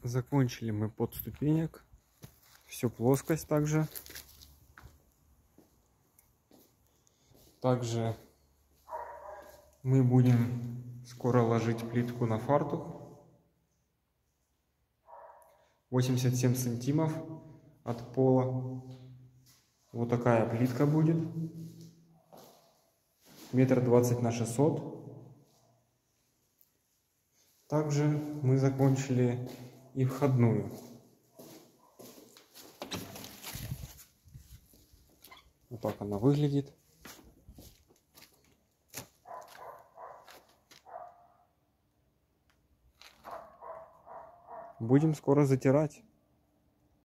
Закончили мы под ступенек. Все плоскость также. Также мы будем скоро ложить плитку на фартук. 87 сантимов от пола. Вот такая плитка будет. 1,20 на 600. Также мы закончили и входную. Вот так она выглядит. Будем скоро затирать.